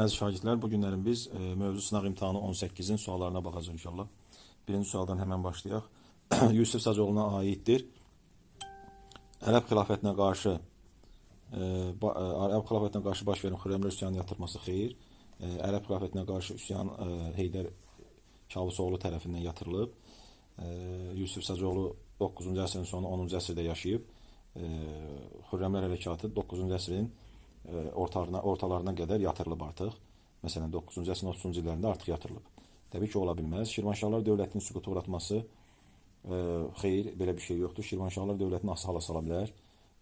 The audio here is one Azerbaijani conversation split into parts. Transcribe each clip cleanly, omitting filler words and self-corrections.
Əziz şagirdlər, bu günlərin biz mövzu sınaq imtahanı 18-in suallarına baxacağıq inşallah. Birinci sualdan hemen başlayaq. Yusif Sacıoğlu'na aiddir. Ərəb xilafətinə qarşı baş verən Xürrəmlər üsyanı yatırması xeyir. Ərəb xilafətinə qarşı üsyan Heydər Kavusoğlu tərəfindən yatırılıb. Yusif Sacıoğlu 9-cu əsrin sonu 10-cu əsrdə yaşayıb. Xürrəmlər hərəkatı 9-cu əsrin ortalarına qədər yatırılıb artıq. Məsələn, 9-cu əsrin 30-cu illərində artıq yatırılıb. Təbii ki, ola bilməz. Şirvanşahlar dövlətinin süquta uğratması xeyr, belə bir şey yoxdur. Şirvanşahlar dövlətini asılı hala sala bilər.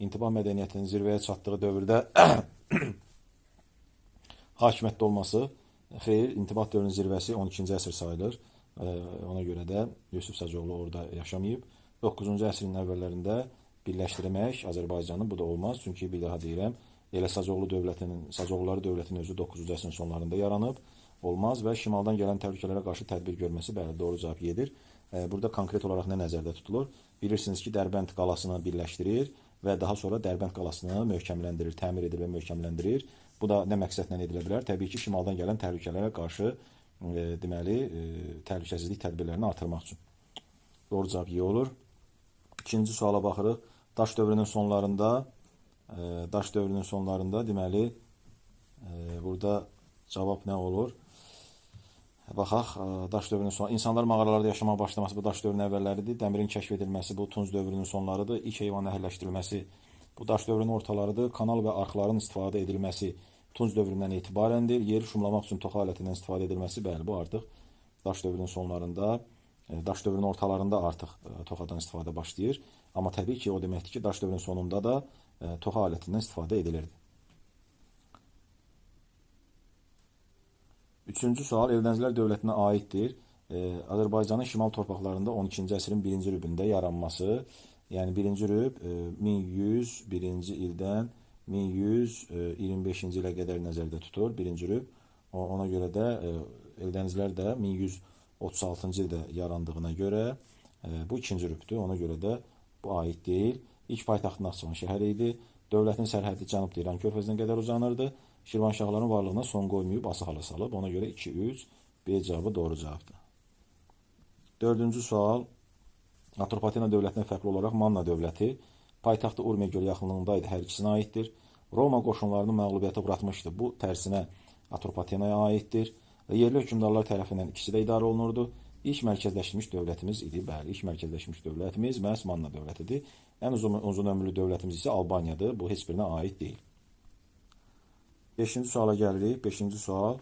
İntibah mədəniyyətinin zirvəyə çatdığı dövrdə hakimiyyətdə olması xeyr, intibah dövrünün zirvəsi 12-ci əsr sayılır. Ona görə də Yusif Sacıoğlu orada yaşamayıb. 9-cu əsrin əvvəllərində birləşdirmək Azərbaycanı bu da olmaz. Çünki bir daha deyirəm, elə Sacıoğulları dövlətinin özü 9-cu əsrin sonlarında yaranıb, olmaz və şimaldan gələn təhlükələrə qarşı tədbir görməsi bəli, doğru cavab yedir. Burada konkret olaraq nə nəzərdə tutulur? Bilirsiniz ki, Dərbənd qalasını birləşdirir və daha sonra Dərbənd qalasını möhkəmləndirir, təmir edir və möhkəmləndirir. Bu da nə məqsədlə edilə bilər? Təbii ki, şimaldan gələn təhlükələrə qarşı deməli, təhlükəsizlik tədbirlərini artırmaq üçün. Doğru cavab Y olur. İkinci suala baxırıq. Daş dövrünün sonlarında deməli, burada cavab nə olur? Baxaq, daş dövrünün sonlarında. İnsanlar mağaralarda yaşamaya başlaması bu daş dövrünün əvvəlləridir. Dəmirin kəşf edilməsi bu Tunc dövrünün sonlarıdır. İlk heyvan əhəlləşdirilməsi bu daş dövrünün ortalarıdır. Kanal və arxların istifadə edilməsi Tunc dövründən etibarəndir. Yeri şumlamaq üçün toxa alətindən istifadə edilməsi, bəli, bu artıq daş dövrünün sonlarında, daş dövrünün ortalarında artıq toxadan istifadə başlayır. Amma təbii ki, o deməkdir ki, daş dövrünün sonunda da toxa alətindən istifadə edilirdi. Üçüncü sual Eldənizlər dövlətinə aiddir. Azərbaycanın şimal torpaqlarında 12-ci əsrin 1-ci rübündə yaranması, yəni 1-ci rüb 1101-ci ildən 1125-ci ilə qədər nəzərdə tutur. 1-ci rüb, ona görə də Eldənizlər də 1136-cı ildə yarandığına görə bu 2-ci rübdür. Ona görə də bu aid deyil. İlk paytaxtı Naxçıvan şəhəri idi. Dövlətin sərhəddi cənubda İran körfəzinə qədər uzanırdı. Şirvanşahların varlığına son qoymayıb, asılı hala salıb. Ona görə 2-3, B cavabı doğru cavabdır. Dördüncü sual. Atropatena dövlətinə fərqli olaraq Manna dövləti paytaxtı Urmiya göl yaxınlığındaydı. Hər ikisinə aiddir. Roma qoşunlarını məğlubiyyətə uğratmışdı. Bu tərsinə Atropatenaya aiddir. Yerli hökmdarlar tərəfindən ikisi də idarə olunurdu. İlk mərkəzləşmiş dövlətimiz idi. Bəli, ilk mərkəzləşmiş dövlətimiz məhz Manna dövlətidir. Ən uzun ömürlü dövlətimiz isə Albaniyadır. Bu heç birinə aid deyil. 5-ci suala gəlirik. 5-ci sual.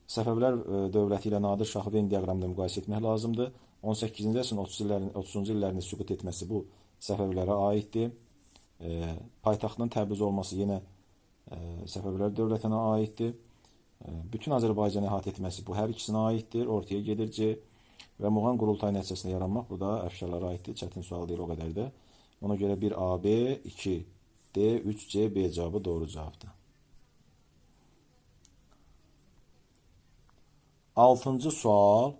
Səfəvilər dövləti ilə Nadir Şahı Venn diaqramında müqayisə etmək lazımdır. 18-ci əsrin 30-cu illərində süqut etməsi bu Səfəvilərə aiddir. Paytaxtının Təbriz olması yenə Səfəvilər dövlətinə aiddir. Bütün Azərbaycanı əhatə etməsi bu hər ikisinə aiddir. Ortaya gedir C. Və Muğan qurultay nəticəsində yaranmaq bu da əfşarlara aiddir. Çətin sual deyil o qədər də. Ona görə 1AB, 2D, 3C, B cavabı doğru cavabdır. 6-cı sual.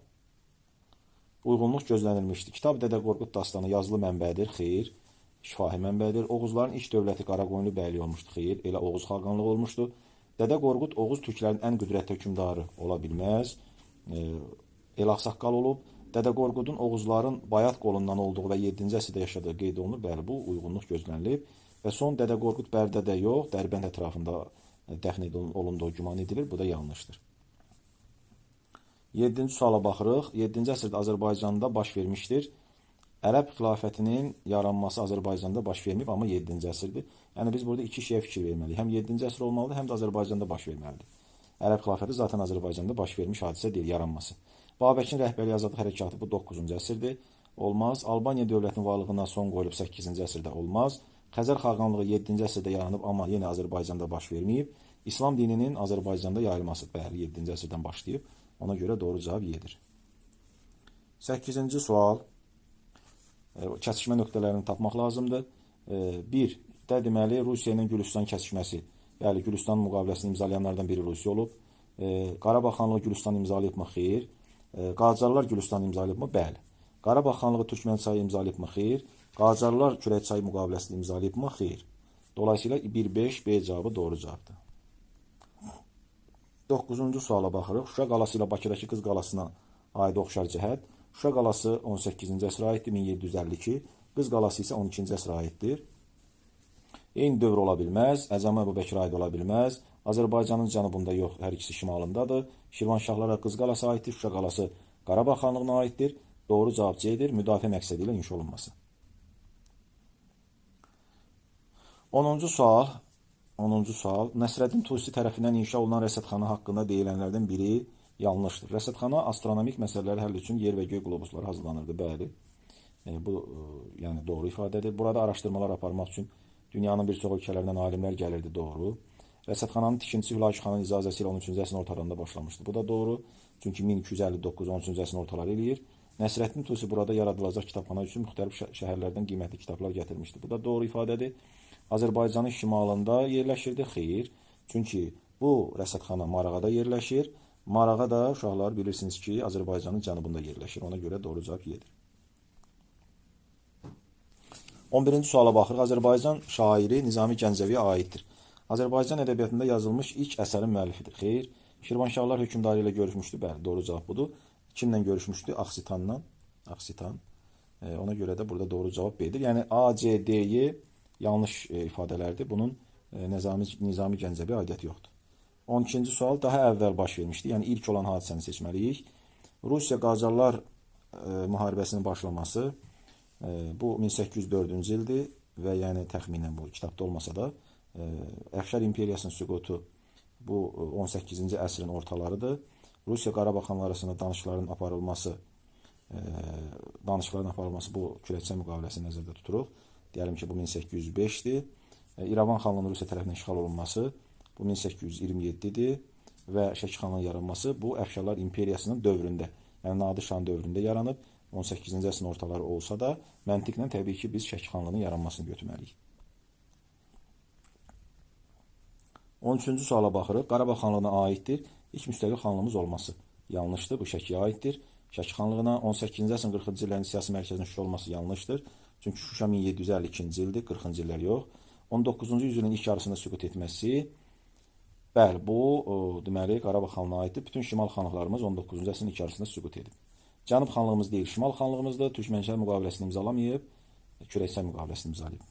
Uyğunluq gözlənilmişdir. Kitab Dədə Qorqud dastanı yazılı mənbədir, xeyr. Şifahi mənbədir. Oğuzların ilk dövləti Qaraqoyunlu bəyliyi olmuşdu, xeyr. Elə Oğuz xaqanlığı olmuşdu. Dədə Qorqud Oğuz türklərinin ən qüdrətli hökmdarı ola bilməz. El ağsaqqal olub. Dədə Qorqudun Oğuzların Bayat qolundan olduğu və 7-ci əsrdə yaşadığı qeyd olunur. Bəli, bu uyğunluq gözlənilib. Və son Dədə Qorqud Bərdədə yox, Dərbənd ətrafında dəfn olunduğu güman edilir. Bu da yanlışdır. 7-ci suala baxırıq. 7-ci əsrdə Azərbaycanda baş vermişdir. Ərəb xilafətinin yaranması Azərbaycanda baş verməyib, amma 7-ci əsrdir. Yəni biz burada iki şeyə fikir verməliyik. Həm 7-ci əsr olmalıdır, həm də Azərbaycanda baş verməlidir. Ərəb xilafəti zaten Azərbaycanda baş vermiş hadisə deyil, yaranması. Babəkin rəhbərliyi azadlıq hərəkatı bu 9-cu əsrdir. Olmaz. Albaniya dövlətinin varlığına son qoyulub 8-ci əsrdə olmaz. Xəzər xaqanlığı 7-ci əsrdə yaranıb, amma yenə Azərbaycanda baş verməyib. İslam dininin Azərbaycanda yayılması bəli 7-ci əsrdən başlayıb. Ona görə doğru cavab yedir. 8-ci sual. Kəsişmə nöqtələrini tapmaq lazımdır. 1. Deməli, Rusiya ilə Gülüstan kəsişməsi. Yəni, Gülüstan müqaviləsini imzalayanlardan biri Rusiya olub. Qarabağ xanlığı Gülüstan imzalayıb mı? Xeyr. Qacarlar Gülüstan imzalayıb mı? Bəli. Qarabağ xanlığı Türkmənçayı imzalayıb mı? Xeyr. Qacarlar Kürəkçay müqaviləsini imzalayıb mı? Xeyr. Dolayısıyla 1-5 B cavabı doğru cavabdır. 9-cu suala baxırıq. Şuşa qalası ilə Bakıdakı Qız qalasına aid oxşar cəhət. Şuşa qalası 18-ci əsrə aiddir, 1752. Qız qalası isə 12-ci əsrə aiddir. Eyni dövr ola bilməz, Əcəmi Əbubəkirə aid ola bilməz. Azərbaycanın cənubunda yox, hər ikisi şimalındadır. Şirvanşahlara Qız qalası aiddir, Şuşa qalası Qarabağ xanlığına aiddir. Doğru cavab C-dir, müdafiə məqsədi ilə inşa olunması. 10-cu sual. 10-cu sual. Nəsrəddin Tusi tərəfindən inşa olunan rəsədxana haqqında deyilənlərdən biri yanlışdır. Rəsədxana astronomik məsələləri həll üçün yer və göy qlobusları hazırlanırdı. Bəli. Bu yəni doğru ifadədir. Burada araşdırmalar aparmaq üçün dünyanın bir çox ölkələrindən alimlər gəlirdi. Doğru. Rəsədxananın tikintisi Hülakü xanın icazəsi ilə 13-cü əsrin ortalarında başlamışdı. Bu da doğru. Çünki 1259 13-cü əsrin ortaları eləyir. Nəsrəddin Tusi burada yaradılacaq kitabxana üçün müxtəlif şəhərlərdən qiymətli kitablar gətirmişdi. Bu da doğru ifadədir. Azərbaycanın şimalında yerləşirdi. Xeyr. Çünki bu rəsədxana Marağada yerləşir. Marağa da uşaqlar bilirsiniz ki, Azərbaycanın cənubunda yerləşir. Ona görə doğru cavab Y-dir. 11-ci suala baxırıq. Azərbaycan şairi Nizami Gəncəviyə aiddir. Azərbaycan ədəbiyyatında yazılmış ilk əsərin müəllifidir. Xeyr. Şirvanşahlar hökmdarı ilə görüşmüşdü. Bəli, doğru cavab budur. Kimlə görüşmüşdü? Aksitanla. Aksitan. Ona görə də burada doğru cavab B-dir. Yəni A, C, D-yi yanlış ifadələrdir. Bunun Nizami Gəncəviyə aidiyyəti yoxdur. 12-ci sual daha əvvəl baş vermişdi. Yəni ilk olan hadisəni seçməliyik. Rusiya Qacarlar müharibəsinin başlaması bu 1804-cü ildir və yəni təxminən bu kitabda olmasa da Əfşar imperiyasının süqutu bu 18-ci əsrin ortalarıdır. Rusiya Qarabağ xanları arasında danışıqların aparılması bu Kürəkçay müqaviləsini nəzərdə tuturuq. Deyəlim ki, bu 1805-dir. İrəvan xanlığının Rusiya tərəfindən işğal olunması bu 1827-dir və Şəki xanlığının yaranması bu Əfşarlar imperiyasının dövründə, yəni Nadir Şahın dövründə yaranıb. 18-ci əsrin ortaları olsa da məntiqlə təbii ki, biz Şəki xanlığının yaranmasını götürməliyik. 13-cü suala baxırıq. Qarabağ xanlığına aiddir. İlk müstəqil xanlığımız olması yanlışdır. Bu Şəkiyə aiddir. Şəki xanlığına 18-ci əsrin 40-cı illərin siyasi mərkəzinin Şuşa olması yanlışdır. Çünki Şuşa 1752-ci ildir, 40-cı illər yox. 19-cu yüzyılın ilk yarısında süqut etməsi, bəli, bu deməli Qarabağ xanlığına aiddir. Bütün şimal xanlıqlarımız 19-cu əsrin ilk yarısında süqut edib. Cənub xanlığımız deyil, şimal xanlığımızda Türkmənçay müqaviləsini imzalamayıb, Kürəkçay müqaviləsini imzalayıb.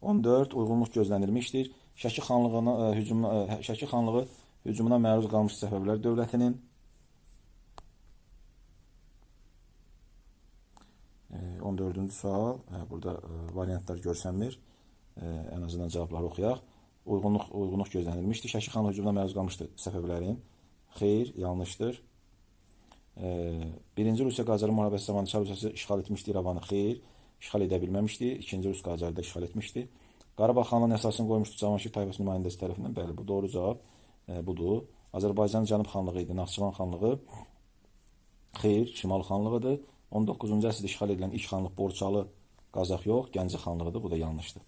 14. Uyğunluq gözlənilmişdir. Şəki xanlığı hücumuna məruz qalmış Səfəvilər dövlətinin 14-cü sual. Burada variantlar görsənmir. Ən azından cavabları oxuyaq. Uyğunluq gözlənilmişdir. Şəki xanlığı hücumuna məruz qalmışdır Səfəvlərin. Xeyr, yanlışdır. Birinci Rusiya Qacar müharibəsi zamanı Çar Rusiyası işğal etmişdi İrəvanı. Xeyr, işğal edə bilməmişdi. İkinci Rus Qacarı da işğal etmişdi. Qarabağ xanlığının əsasını qoymuşdu Cavanşir tayfası nümayəndəsi tərəfindən. Bəli, bu doğru cavab budur. Azərbaycanın Cənub xanlığı idi. Naxçıvan xanlığı. Xeyr, Şimal xanlığıdır. 19-cu əsrdə işğal edilən ilk xanlıq Borçalı, Qazax yox, Gəncə xanlığıdır. Bu da yanlışdır.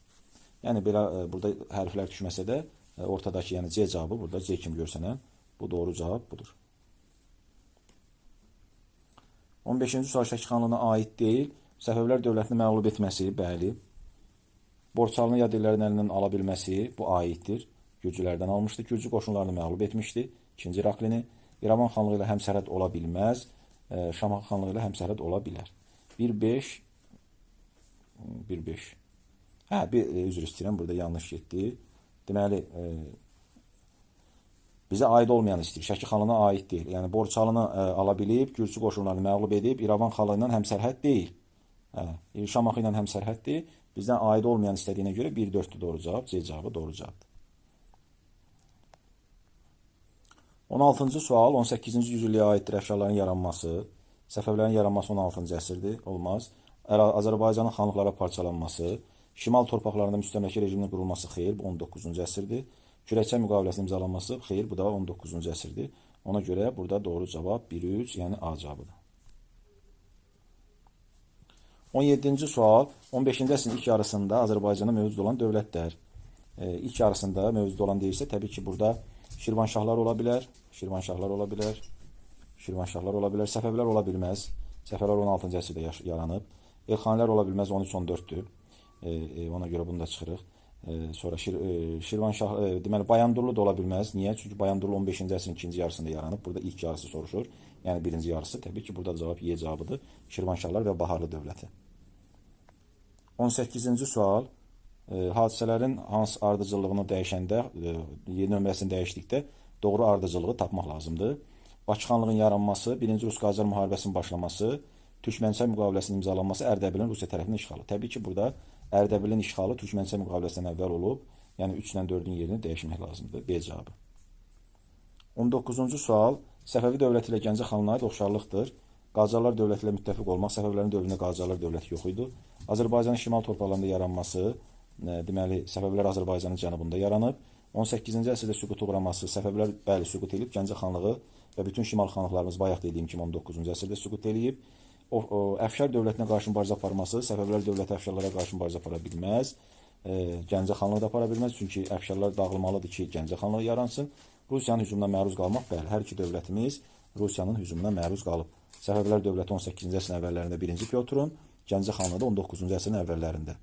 Yəni belə burada hərflər düşməsə də ortadakı, yəni C cavabı burada C kimi görsənən bu doğru cavab budur. 15-ci sual Şəki xanlığına aid deyil. Səfəvilər dövlətini məğlub etməsi, bəli. Borçalını yad ellərin əlindən ala bilməsi bu aiddir. Gürcülərdən almışdı. Gürcü qoşunlarını məğlub etmişdi. İkinci İraklini. İrəvan xanlığı ilə həmsərhəd ola bilməz. Şamaxı xanlığı ilə həmsərhəd ola bilər. 1-5. Üzr istəyirəm, burada yanlış getdi. Deməli, bizə aid olmayan istəyir. Şəki xanlığına aid deyil. Yəni, Borçalını ala bilib, Gürcü qoşunlarını məğlub edib, İrəvan xanlığı ilə həmsərhəd deyil. Şamaxı ilə həmsərhəddir. Bizdən aid olmayan istədiyinə görə 1-4-dür doğru cavab. C cavabı doğru cavabdır. 16-cı sual 18-ci yüzilliyə aiddir Əfşarların yaranması. Səfəvlərin yaranması 16-cı əsrdir. Olmaz. Azərbaycanın xanlıqlara parçalanması. Şimal torpaqlarında müstəmləkə rejiminin qurulması. Xeyr, bu 19-cu əsrdir. Kürəkçay müqaviləsinin imzalanması. Xeyr, bu da 19-cu əsrdir. Ona görə burada doğru cavab 1-3, yəni A cavabıdır. 17-ci sual 15-ci əsrin ilk yarısında Azərbaycanda mövcud olan dövlətlər. İlk yarısında mövcud olan deyirsə, təbii ki, burada Şirvanşahlar ola bilər, Səfəvilər ola bilməz. Səfəvilər 16-cı əsrdə yaranıb. Elxanilər ola bilməz, 13-14-dür. Ona görə bunu da çıxırıq. Sonra Şirvanşah, deməli Bayandurlu da ola bilməz. Niyə? Çünki Bayandurlu 15-ci əsrin ikinci yarısında yaranıb. Burada ilk yarısı soruşur. Yəni birinci yarısı. Təbii ki, burada cavab Y cavabıdır. Şirvanşahlar və Baharlı dövləti. 18-ci sual. Hadisələrin hansı ardıcıllığını dəyişəndə, nömrəsini dəyişdikdə doğru ardıcılığı tapmaq lazımdır. Bakıxanlığın yaranması, 1-ci Rus-Qacar müharibəsinin başlaması, Türkmənçay müqaviləsinin imzalanması, Ərdəbilin Rusiya tərəfindən işğalı. Təbii ki, burada Ərdəbilin işğalı Türkmənçay müqaviləsindən əvvəl olub. Yəni 3 ilə 4-ün yerini dəyişmək lazımdır. B cavabı. 19-cu sual. Səfəvi dövləti ilə Gəncə xanlığına aid oxşarlıqdır. Qacarlar dövləti ilə müttəfiq olmaq, Səfəvilərin dövründə Qacarlar dövləti yox idi. Azərbaycanın şimal torpaqlarında yaranması, deməli Səfəvilər Azərbaycanın cənubunda yaranıb. 18-ci əsrdə süquta uğraması, Səfəvilər bəli süqut edib, Gəncə xanlığı və bütün şimal xanlıqlarımız bayaq dediyim kimi 19-cu əsrdə süqut edib. Əfşar dövlətinə qarşı mübarizə aparması, Səfəvilər dövləti əfşarlara qarşı mübarizə apara bilməz. Gəncə xanlığı da apara bilməz, çünki əfşarlar dağılmalıdır ki, Gəncə xanlığı yaransın. Rusiyanın hücumuna məruz qalmaq, bəli, hər iki dövlətimiz Rusiyanın hücumuna məruz qalıb. Səfəvilər dövləti 18-ci əsrin əvvəllərində 1-ci Pyotrun, Gəncə xanlığı da 19-cu əsrin əvvəllərində.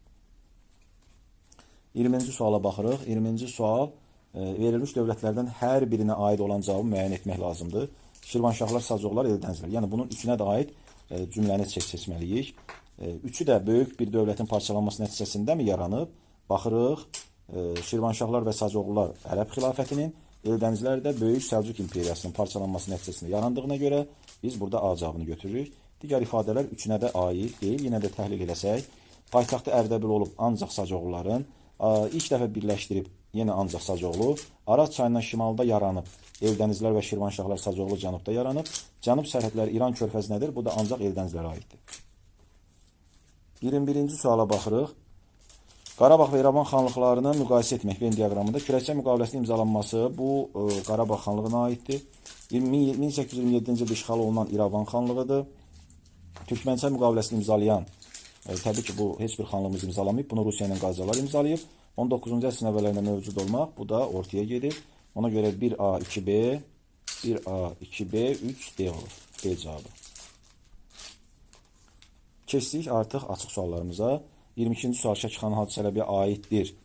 20-ci suala baxırıq. 20-ci sual, verilmiş dövlətlərdən hər birinə aid olan cavabı müəyyən etmək lazımdır. Şirvanşahlar, Sacıqlar, Eldənzilər. Yəni bunun üçünə də aid cümləni seçməliyik. Üçü də böyük bir dövlətin parçalanması nəticəsində mi yaranıb? Baxırıq. Şirvanşahlar və Sacıqlar Ərəb xilafətinin, Eldənzilər də Böyük Səlcuq imperiyasının parçalanması nəticəsində yarandığına görə biz burada A cavabını götürürük. Digər ifadələr üçünə də aid deyil. Yenə də təhlil eləsək, paytaxtı Ərdəbil olub ancaq Sacıqların, ilk dəfə birləşdirib yenə ancaq Sacıqlu, Araz çayından şimalda yaranıb, Eldənizlər və Şirvanşahlar Sacıqlu cənubda yaranıb, cənub sərhədləri İran körfəzinədir, bu da ancaq Eldənizlərə aiddir. 21-ci suala baxırıq. Qarabağ və İrəvan xanlıqlarını müqayisə etmək Venn diaqramında Kürəkçay müqaviləsinin imzalanması bu Qarabağ xanlığına aiddir. 1827-ci ildə işğal olunan İrəvan xanlığıdır. Türkmənçay müqaviləsini imzalayan, təbii ki, bu heç bir xanlığımız imzalamayıb, bunu Rusiya ilə Qacarlar imzalayıb. 19-cu əsrin əvvəllərində mövcud olmaq, bu da ortaya gedir. Ona görə 1A, 2B, 1A, 2B, 3D olur. B cavabı. Keçdik artıq açıq suallarımıza. 22-ci sual Şəkixan Hacı Çələbiyə aiddir.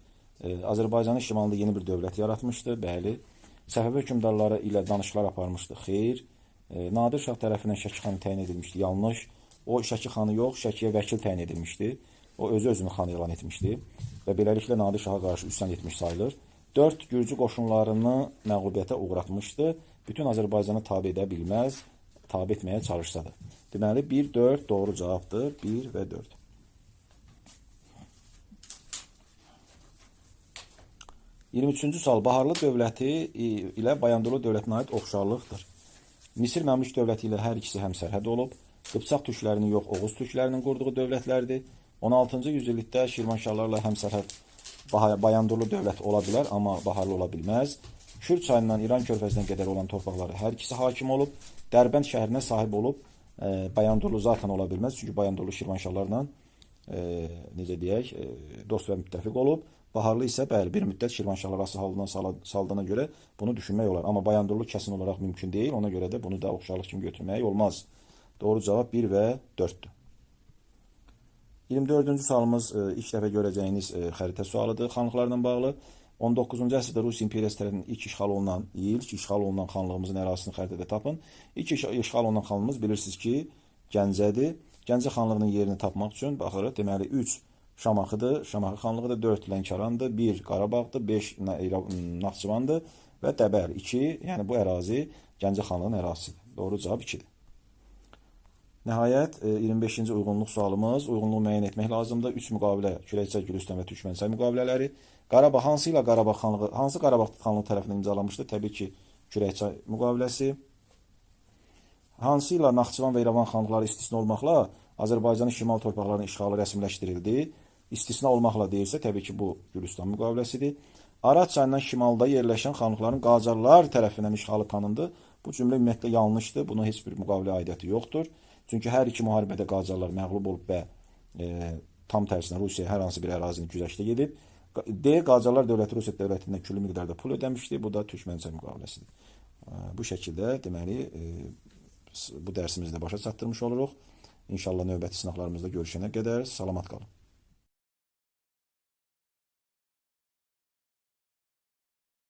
Azərbaycanın şimalında yeni bir dövlət yaratmışdı, bəli. Səfəvi hökmdarları ilə danışıqlar aparmışdı, xeyr. Nadir Şah tərəfindən Şəkixanı təyin edilmişdi, yanlış. O Şəkixanı yox, Şəkiyə vəkil təyin edilmişdi. O özünü xan elan etmişdi və beləliklə Nadir Şaha qarşı üsyan etmiş sayılır. 4 Gürcü qoşunlarını məğlubiyyətə uğratmışdı. Bütün Azərbaycanı tabe edə bilməz, tabe etməyə çalışsa da. Deməli 1, 4 doğru cavabdır. 1 və 4. %23-cü sual Baharlı dövləti ilə Bayandurlu dövlətinə aid oxşarlıqdır. Misir Məmlük dövləti ilə hər ikisi həmsərhəd olub. Qıpçaq türklərinin yox, Oğuz türklərinin qurduğu dövlətlərdir. 16-cı yüzillikdə Şirvanşahlarla həmsərhəd Bayandurlu dövlət ola bilər, amma Baharlı ola bilməz. Kür çayından İran körfəzinə qədər olan torpaqları hər ikisi hakim olub. Dərbənd şəhərinə sahib olub. Bayandurlu zaten ola bilməz, çünki Bayandurlu Şirvanşahlarla necə deyək, dost və müttəfiq olub. Baharlı isə bəli, bir müddət Şirvanşahlar asılı halından saldığına görə bunu düşünmək olar. Amma Bayandurlu kəsin olaraq mümkün deyil. Ona görə də bunu da oxşarlıq kimi götürmək olmaz. Doğru cavab 1 və 4'dür. 24-cü sualımız ilk dəfə görəcəyiniz xəritə sualıdır xanlıqlarla bağlı. 19-cu əsrdə Rusiya imperiyası tərəfindən ilk işğal olunan xanlığımızın ərazisini xəritədə tapın. İlk işğal olunan xanlığımız bilirsiniz ki, Gəncədir. Gəncə xanlığının yerini tapmaq üçün baxırıq. Deməli 3 Şamaxıdır, Şamaxı xanlığı da 4 Lənkərandır, 1 Qarabağdır, 5 Naxçıvandır və Dəbər 2, yəni bu ərazi Gəncə xanlığının ərazisidir. Doğru cavab 2-dir. Nəhayət 25-ci uyğunluq sualımız, uyğunluğu müəyyən etmək lazımdır. 3 müqavilə, Kürəkçay, Gülüstan və Türkmənçay müqavilələri. Qarabağ hansı ilə Qarabağ xanlığı, hansı Qarabağ xanlığı tərəfindən imzalanmışdır? Təbii ki, Kürəkçay müqaviləsi. Hansı ilə Naxçıvan və İrəvan xanlıqları istisna olmaqla Azərbaycanın şimal torpaqlarının işğalı rəsmiləşdirildi. İstisna olmaqla deyilsə, təbii ki, bu Gülüstan müqaviləsidir. Araz çayından şimalda yerləşən xanlıqların Qacarlar tərəfindən işğalı tanındı. Bu cümlə ümumiyyətlə yanlışdır. Bunun heç bir müqavilə aidiyyəti yoxdur. Çünki hər iki müharibədə Qacarlar məğlub olub və tam tərsinə Rusiya hər hansı bir ərazini güzəştə gedib. D. Qacarlar dövləti Rusiya dövlətindən küllü miqdarda pul ödəmişdi. Bu da Türkmənçay müqaviləsidir. Bu şəkildə deməli bu dərsimizi də başa çatdırmış oluruq. İnşallah növbəti sınaqlarımızda görüşənə qədər salamat qalın.